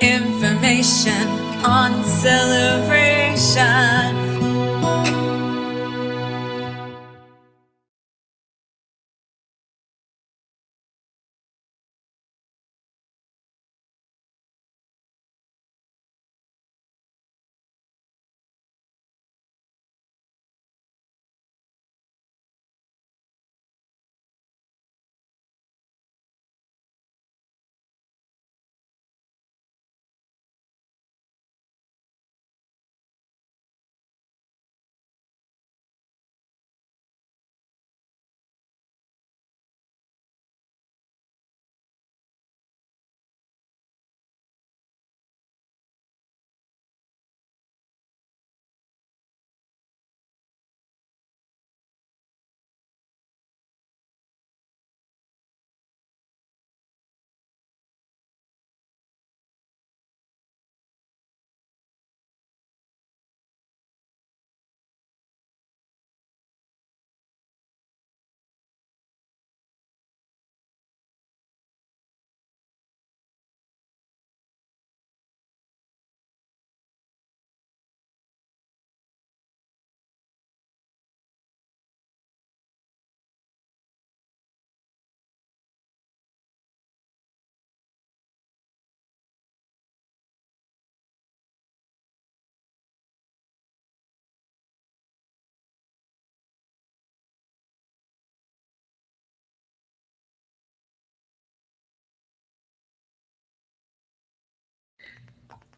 Information on celebration.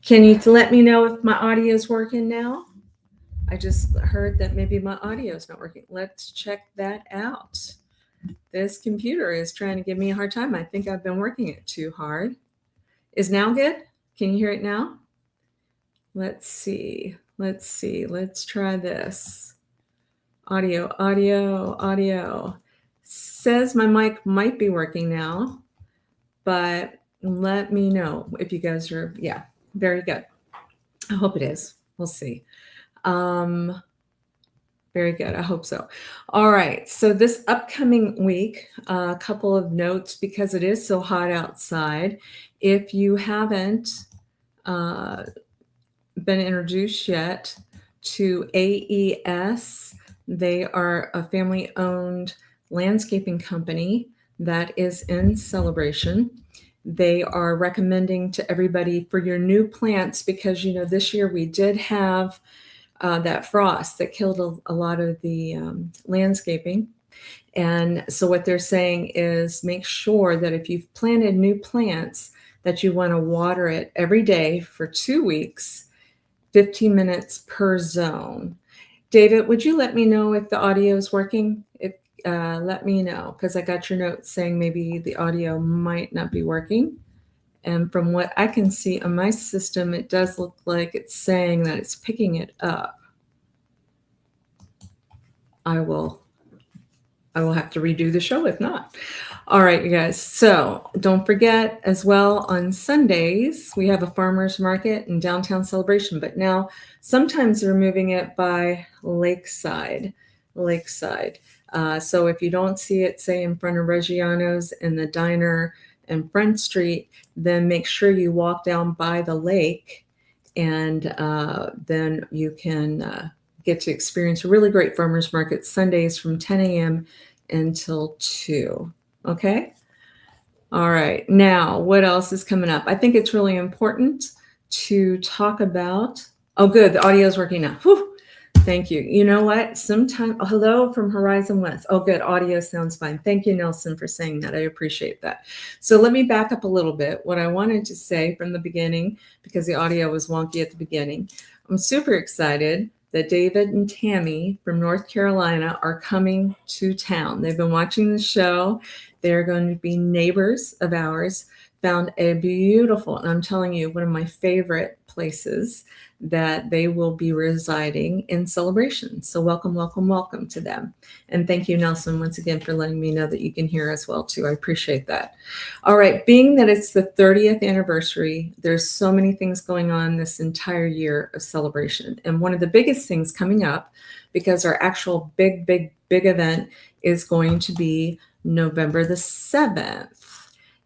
Can you let me know if my audio is working now? I just heard that maybe my audio is not working. Let's check that out. This computer is trying to give me a hard time. I think I've been working it too hard. Is now good? Can you hear it now? Let's see. Let's try this. Audio. Says my mic might be working now, but let me know if you guys are, yeah, very good. I hope it is. We'll see. Very good. I hope so. All right. So this upcoming week, a couple of notes because it is so hot outside. If you haven't been introduced yet to AES, they are a family-owned landscaping company that is in Celebration. They are recommending to everybody for your new plants because, you know, this year we did have that frost that killed a lot of the landscaping. And so what they're saying is make sure that if you've planted new plants that you want to water it every day for 2 weeks, 15 minutes per zone. David, would you let me know if the audio is working? Let me know because I got your note saying maybe the audio might not be working. And from what I can see on my system, it does look like it's saying that it's picking it up. I will have to redo the show if not. All right, you guys. So don't forget as well on Sundays, we have a farmer's market in downtown Celebration, but now sometimes they're moving it by Lakeside. So if you don't see it, say in front of Reggiano's and the diner and Front Street, then make sure you walk down by the lake and then you can get to experience a really great farmers market Sundays from 10 a.m. until 2. Okay? All right. Now, what else is coming up? I think it's really important to talk about. Oh, good. The audio is working now. Whew. Thank you. You know what? Hello from Horizon West. Oh, good. Audio sounds fine. Thank you, Nelson, for saying that. I appreciate that. So let me back up a little bit. What I wanted to say from the beginning, because the audio was wonky at the beginning, I'm super excited that David and Tammy from North Carolina are coming to town. They've been watching the show. They're going to be neighbors of ours. Found a beautiful, and I'm telling you, one of my favorite places that they will be residing in Celebration. So welcome to them. And thank you, Nelson, once again for letting me know that you can hear us well too. I appreciate that. All right, being that it's the 30th anniversary, there's so many things going on this entire year of Celebration. And one of the biggest things coming up, because our actual big event is going to be November the 7th.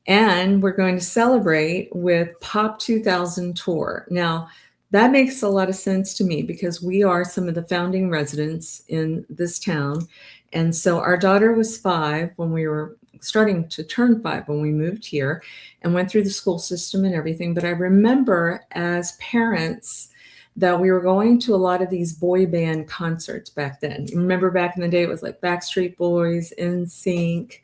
And we're going to celebrate with Pop 2000 Tour. Now, that makes a lot of sense to me because we are some of the founding residents in this town. And so our daughter was 5 when we were starting to turn 5 when we moved here and went through the school system and everything. But I remember as parents that we were going to a lot of these boy band concerts back then. You remember back in the day, it was like Backstreet Boys, NSYNC,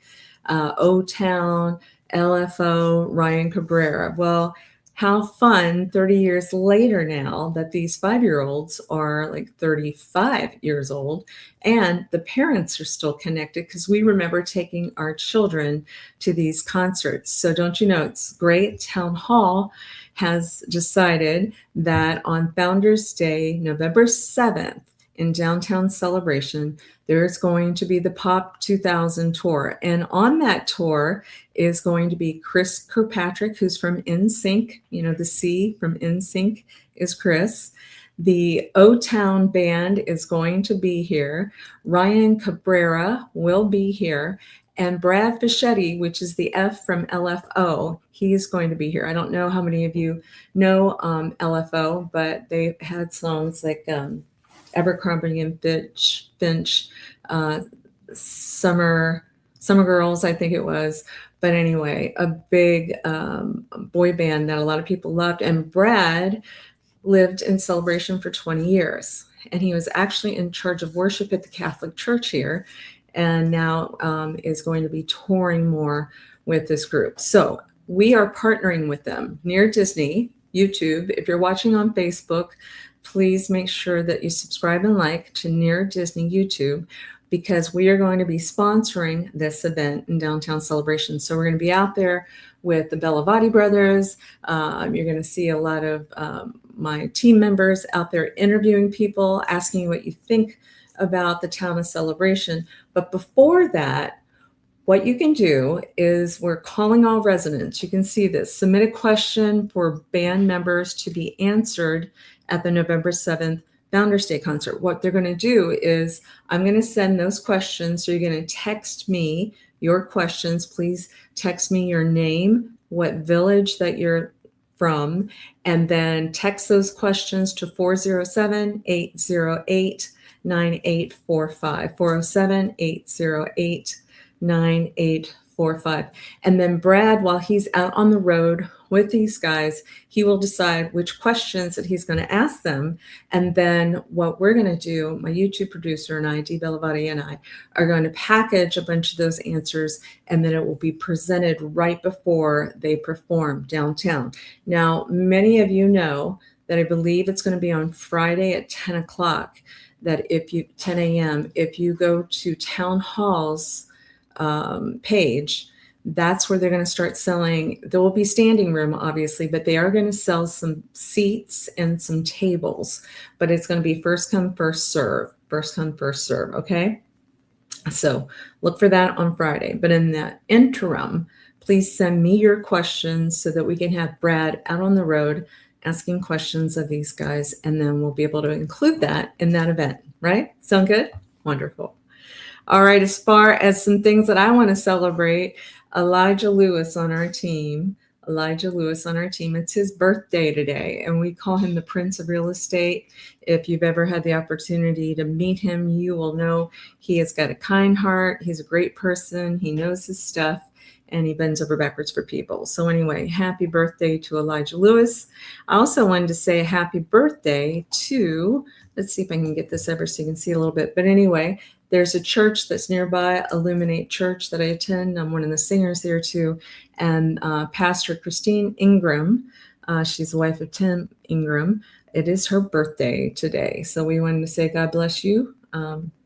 O-Town, LFO, Ryan Cabrera. Well, how fun 30 years later now that these 5-year-olds are like 35 years old and the parents are still connected because we remember taking our children to these concerts. So don't you know, it's great. Town Hall has decided that on Founders Day, November 7th, in downtown Celebration, there's going to be the Pop 2000 tour. And on that tour is going to be Chris Kirkpatrick, who's from NSYNC. You know, the C from NSYNC is Chris. The O-Town band is going to be here. Ryan Cabrera will be here. And Brad Fischetti, which is the F from LFO, he's going to be here. I don't know how many of you know LFO, but they had songs like Abercrombie and Finch, Summer Girls, I think it was. But anyway, a big boy band that a lot of people loved. And Brad lived in Celebration for 20 years. And he was actually in charge of worship at the Catholic Church here, and now is going to be touring more with this group. So we are partnering with them. Near Disney YouTube, if you're watching on Facebook, please make sure that you subscribe and like to Near Disney YouTube, because we are going to be sponsoring this event in downtown Celebration. So we're going to be out there with the Bellavati brothers. You're going to see a lot of my team members out there interviewing people, asking what you think about the town of Celebration. But before that, what you can do is we're calling all residents. You can see this. Submit a question for band members to be answered at the November 7th Founders Day concert. What they're going to do is I'm going to send those questions. So you're going to text me your questions. Please text me your name, what village that you're from, and then text those questions to 407-808-9845, 407-808-9845. And then Brad, while he's out on the road with these guys, he will decide which questions that he's going to ask them. And then what we're going to do, my YouTube producer and I, Dee Bellavati and I, are going to package a bunch of those answers, and then it will be presented right before they perform downtown. Now, many of you know that I believe it's going to be on Friday at 10 o'clock, that 10 a.m., if you go to Town Hall's page, that's where they're going to start selling. There will be standing room, obviously, but they are going to sell some seats and some tables. But it's going to be first come, first serve. First come, first serve. Okay. So look for that on Friday. But in the interim, please send me your questions so that we can have Brad out on the road asking questions of these guys, and then we'll be able to include that in that event. Right? Sound good? Wonderful. All right, as far as some things that I want to celebrate, Elijah Lewis on our team. It's his birthday today, and we call him the Prince of Real Estate. If you've ever had the opportunity to meet him, you will know he has got a kind heart. He's a great person. He knows his stuff, and he bends over backwards for people. So anyway, happy birthday to Elijah Lewis. I also wanted to say happy birthday to, let's see if I can get this over so you can see a little bit. But anyway, there's a church that's nearby, Illuminate Church, that I attend. I'm one of the singers there too. And Pastor Christine Ingram, she's the wife of Tim Ingram. It is her birthday today. So we wanted to say God bless you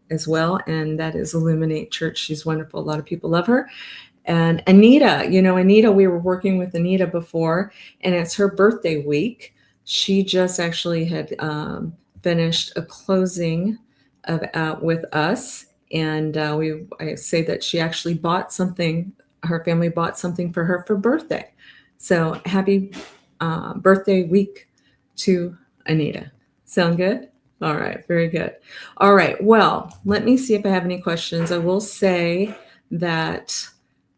as well. And that is Illuminate Church. She's wonderful. A lot of people love her. And Anita, we were working with Anita before, and it's her birthday week. She just actually had finished a closing with us, and I say that she actually bought something. Her family bought something for her for birthday. So happy birthday week to Anita. Sound good? All right, very good. All right, well, let me see if I have any questions. I will say that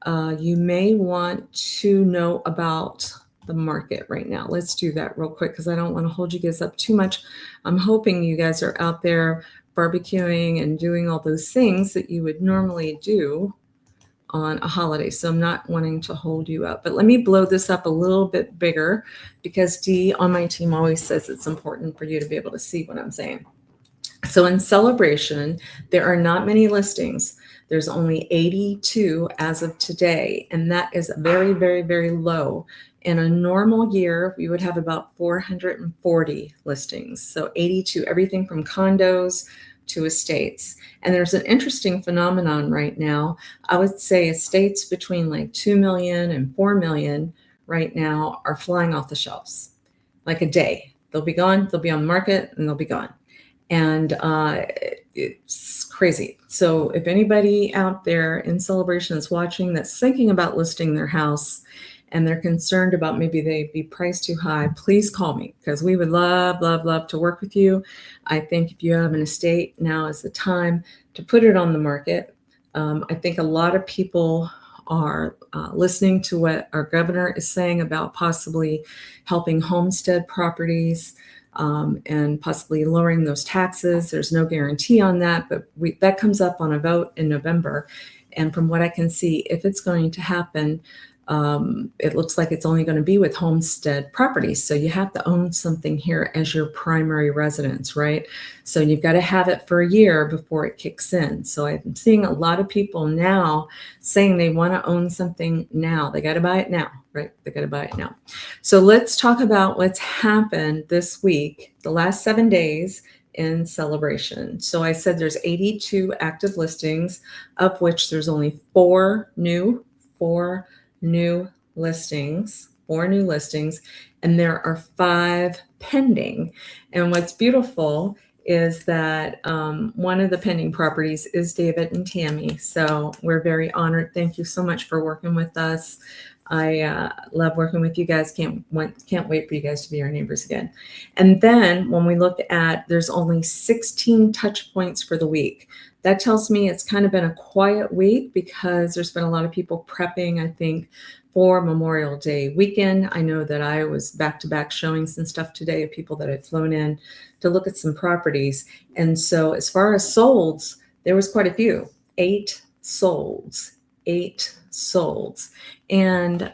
you may want to know about the market right now. Let's do that real quick because I don't want to hold you guys up too much. I'm hoping you guys are out there barbecuing and doing all those things that you would normally do on a holiday. So I'm not wanting to hold you up, but let me blow this up a little bit bigger because Dee on my team always says it's important for you to be able to see what I'm saying. So in Celebration, there are not many listings. There's only 82 as of today, and that is very, very, very low. In a normal year, we would have about 440 listings. So 82, everything from condos to estates. And there's an interesting phenomenon right now. I would say estates between like 2 million and 4 million right now are flying off the shelves. Like a day. They'll be gone, they'll be on the market, and they'll be gone. And it's crazy. So if anybody out there in Celebration is watching that's thinking about listing their house and they're concerned about maybe they be priced too high, please call me because we would love, love, love to work with you. I think if you have an estate, now is the time to put it on the market. I think a lot of people are listening to what our governor is saying about possibly helping homestead properties. And possibly lowering those taxes. There's no guarantee on that, but that comes up on a vote in November. And from what I can see, if it's going to happen, it looks like it's only going to be with homestead properties. So you have to own something here as your primary residence, right? So you've got to have it for a year before it kicks in. So I'm seeing a lot of people now saying they want to own something now. They got to buy it now, right? They got to buy it now. So let's talk about what's happened this week, the last 7 days in Celebration. So I said there's 82 active listings, of which there's only four new listings, and there are 5 pending. And what's beautiful is that one of the pending properties is David and Tammy. So we're very honored. Thank you so much for working with us. I love working with you guys. Can't wait for you guys to be our neighbors again. And then when we look at, there's only 16 touch points for the week. That tells me it's kind of been a quiet week because there's been a lot of people prepping, I think, for Memorial Day weekend. I know that I was back-to-back showing some stuff today of people that had flown in to look at some properties. And so as far as solds, there was quite a few. 8 solds. And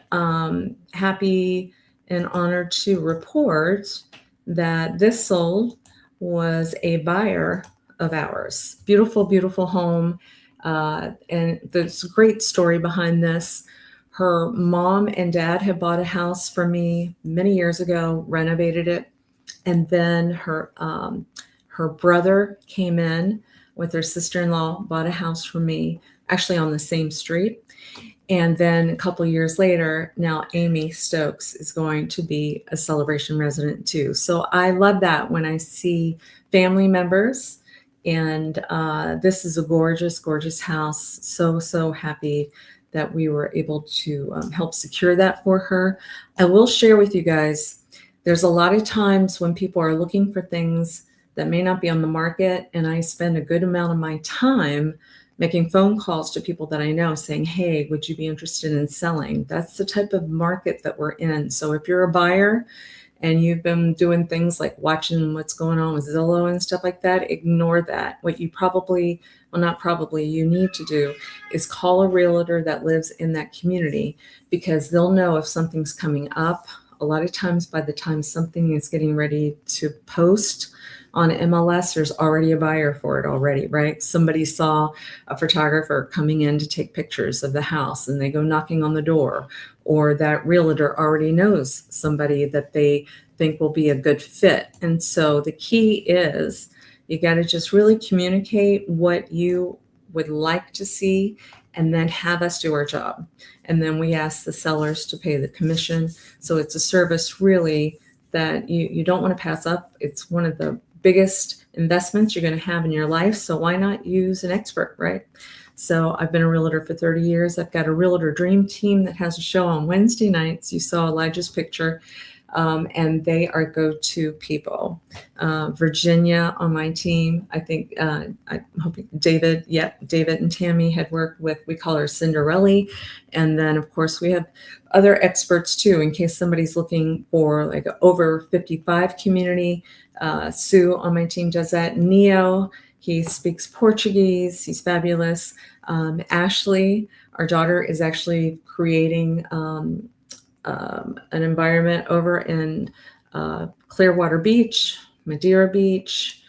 happy and honored to report that this sold was a buyer of ours. Beautiful, beautiful home. And there's a great story behind this. Her mom and dad had bought a house for me many years ago, renovated it. And then her brother came in with her sister-in-law, bought a house for me, actually on the same street. And then a couple of years later, now Amy Stokes is going to be a Celebration resident too. So I love that when I see family members. And this is a gorgeous, gorgeous house. So happy that we were able to help secure that for her. I will share with you guys, there's a lot of times when people are looking for things that may not be on the market, and I spend a good amount of my time making phone calls to people that I know saying, hey, would you be interested in selling? That's the type of market that we're in. So if you're a buyer and you've been doing things like watching what's going on with Zillow and stuff like that, ignore that. What you you need to do is call a realtor that lives in that community because they'll know if something's coming up. A lot of times by the time something is getting ready to post on MLS, there's already a buyer for it already, right? Somebody saw a photographer coming in to take pictures of the house and they go knocking on the door, or that realtor already knows somebody that they think will be a good fit. And so the key is you got to just really communicate what you would like to see and then have us do our job. And then we ask the sellers to pay the commission. So it's a service really that you don't want to pass up. It's one of the biggest investments you're going to have in your life. So why not use an expert, right? So I've been a realtor for 30 years. I've got a Realtor Dream Team that has a show on Wednesday nights. You saw Elijah's picture. and they are go-to people. Virginia on my team, I think, I'm hoping David and Tammy had worked with, we call her Cinderella. And then, of course, we have other experts too, in case somebody's looking for like an over 55 community. Sue on my team does that. Neo, he speaks Portuguese. He's fabulous. Ashley, our daughter, is actually creating an environment over in Clearwater Beach, Madeira Beach,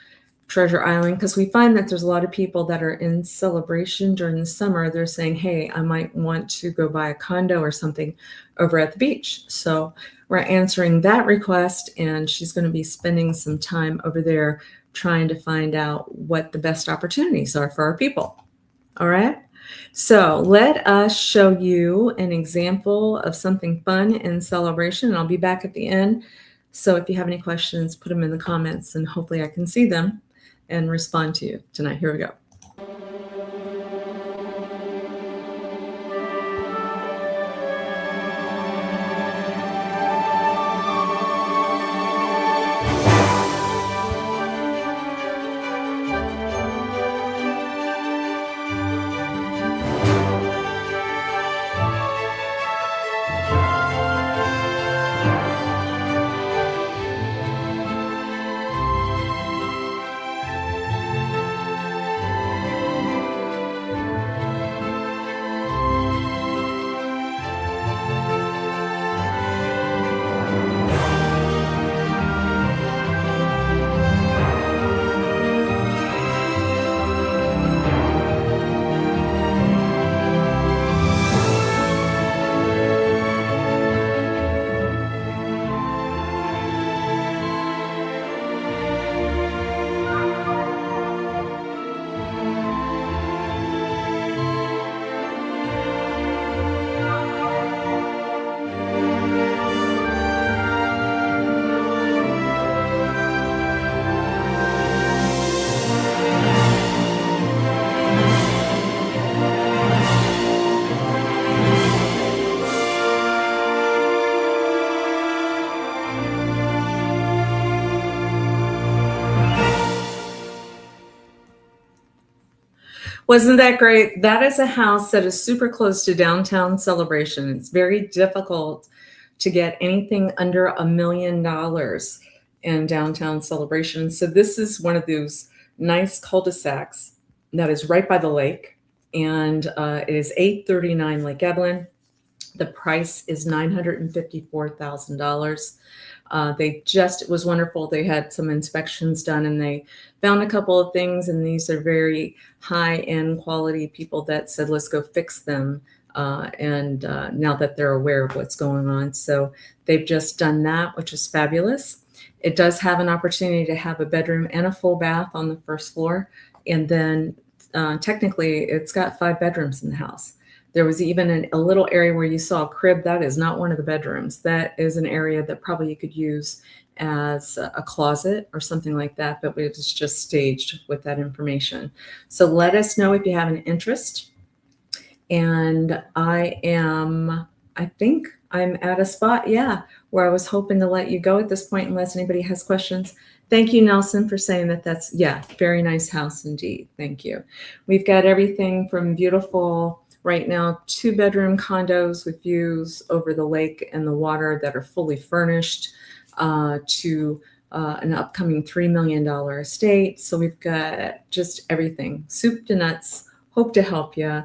Treasure Island, because we find that there's a lot of people that are in Celebration during the summer. They're saying, hey, I might want to go buy a condo or something over at the beach. So we're answering that request, and she's going to be spending some time over there trying to find out what the best opportunities are for our people. All right. So let us show you an example of something fun in Celebration, and I'll be back at the end. So if you have any questions, put them in the comments, and hopefully I can see them and respond to you tonight. Here we go. Wasn't that great? That is a house that is super close to downtown Celebration. It's very difficult to get anything under $1 million in downtown Celebration. So this is one of those nice cul-de-sacs that is right by the lake, and it is 839 Lake Evelyn. The price is $954,000. It was wonderful. They had some inspections done, and they found a couple of things, and these are very high-end quality people that said, let's go fix them. And now that they're aware of what's going on. So they've just done that, which is fabulous. It does have an opportunity to have a bedroom and a full bath on the first floor. And then technically it's got 5 bedrooms in the house. There was even a little area where you saw a crib. That is not one of the bedrooms. That is an area that probably you could use as a closet or something like that, but it was just staged with that information. So let us know if you have an interest. And I think I'm at a spot, where I was hoping to let you go at this point, unless anybody has questions. Thank you, Nelson, for saying that. That's, very nice house indeed. Thank you. We've got everything from beautiful, right now, 2-bedroom condos with views over the lake and the water that are fully furnished, to an upcoming $3 million estate. So we've got just everything, soup to nuts. Hope to help you.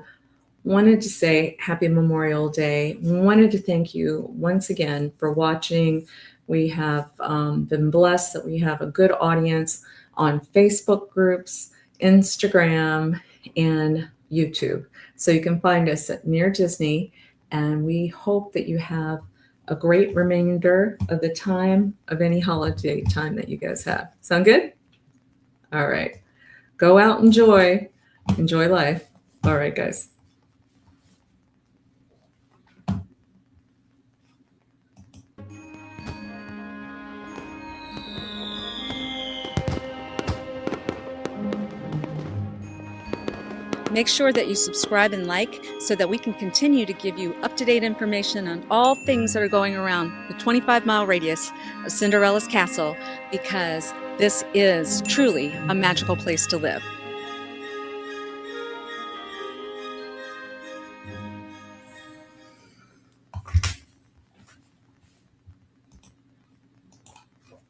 Wanted to say happy Memorial Day. Wanted to thank you once again for watching. We have been blessed that we have a good audience on Facebook groups, Instagram, and YouTube. So you can find us at Near Disney, and we hope that you have a great remainder of the time of any holiday time that you guys have. Sound good? All right. Go out, enjoy life. All right, guys. Make sure that you subscribe and like so that we can continue to give you up-to-date information on all things that are going around the 25-mile radius of Cinderella's castle, because this is truly a magical place to live.